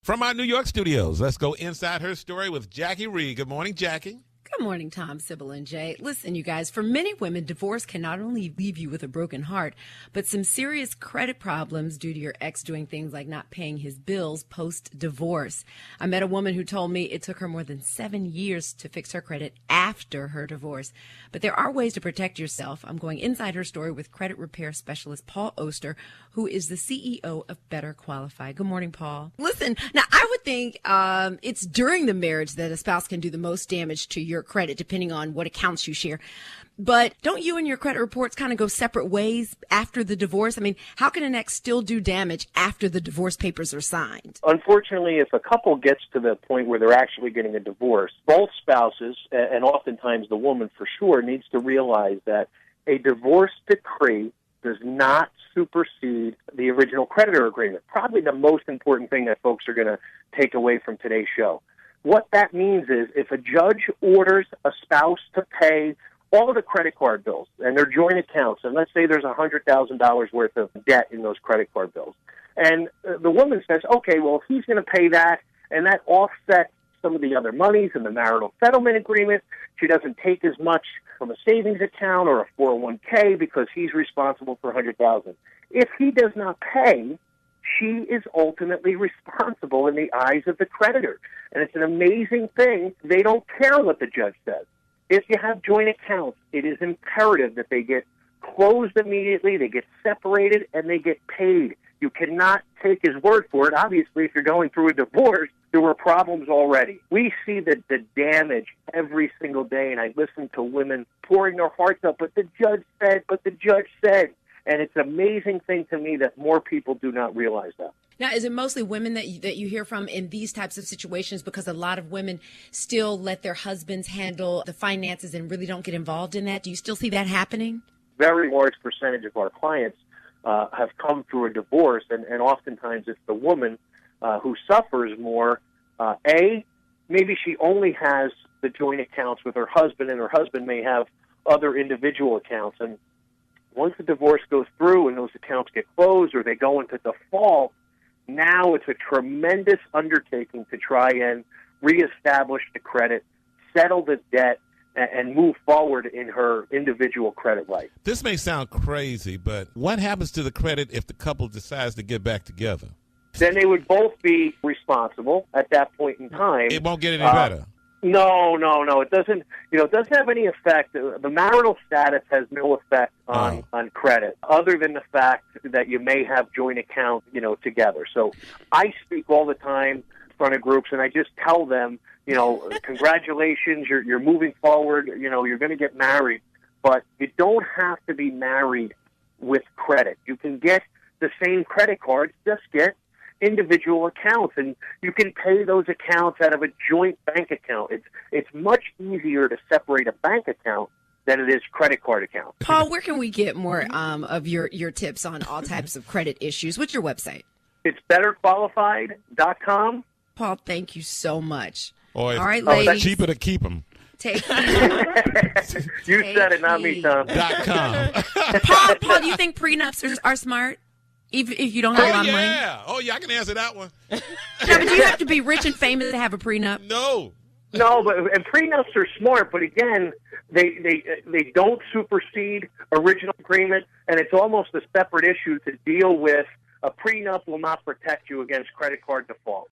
From our New York studios, let's go inside her story with Jackie Reed. Good morning, Jackie. Good morning, Tom, Sybil, and Jay. Listen, you guys, for many women, divorce can not only leave you with a broken heart, but some serious credit problems due to your ex doing things like not paying his bills post-divorce. I met a woman who told me it took her more than 7 years to fix her credit after her divorce. But there are ways to protect yourself. I'm going inside her story with credit repair specialist Paul Oster, who is the CEO of Better Qualify. Good morning, Paul. Listen, now I would think it's during the marriage that a spouse can do the most damage to your credit, depending on what accounts you share. But don't you and your credit reports kind of go separate ways after the divorce? I mean, how can an ex still do damage after the divorce papers are signed? Unfortunately, if a couple gets to the point where they're actually getting a divorce, both spouses, and oftentimes the woman for sure, needs to realize that a divorce decree does not supersede the original creditor agreement. Probably the most important thing that folks are going to take away from today's show. What that means is if a judge orders a spouse to pay all of the credit card bills and their joint accounts, and let's say there's $100,000 worth of debt in those credit card bills, and the woman says, okay, well, if he's going to pay that, and that offsets some of the other monies in the marital settlement agreement, she doesn't take as much from a savings account or a 401k because he's responsible for $100,000. If he does not pay, she is ultimately responsible in the eyes of the creditor. And it's an amazing thing. They don't care what the judge says. If you have joint accounts, it is imperative that they get closed immediately, they get separated, and they get paid. You cannot take his word for it. Obviously, if you're going through a divorce, there were problems already. We see the damage every single day, and I listen to women pouring their hearts out, but the judge said. And it's an amazing thing to me that more people do not realize that. Now, is it mostly women that you hear from in these types of situations? Because a lot of women still let their husbands handle the finances and really don't get involved in that. Do you still see that happening? Very large percentage of our clients have come through a divorce, and oftentimes it's the woman who suffers more. Maybe she only has the joint accounts with her husband, and her husband may have other individual accounts. And once the divorce goes through and those accounts get closed or they go into default, now it's a tremendous undertaking to try and reestablish the credit, settle the debt, and move forward in her individual credit life. This may sound crazy, but what happens to the credit if the couple decides to get back together? Then they would both be responsible at that point in time. It won't get any better. No. It doesn't. It doesn't have any effect. The marital status has no effect on credit, other than the fact that you may have joint accounts, together. So I speak all the time in front of groups, and I just tell them, congratulations, you're moving forward. You're going to get married, but you don't have to be married with credit. You can get the same credit cards, just get individual accounts, and you can pay those accounts out of a joint bank account. It's much easier to separate a bank account than it is credit card account. Paul, where can we get more of your tips on all types of credit issues? What's your website? It's betterqualified.com. Paul, thank you so much. All right, ladies. It's cheaper to keep them. You said it, not me, Tom. .com. Paul, do you think prenups are smart? If you don't have a lot of money? Oh, yeah, I can answer that one. No, but do you have to be rich and famous to have a prenup? No, and prenups are smart, but again, they don't supersede original agreement, and it's almost a separate issue to deal with. A prenup will not protect you against credit card default.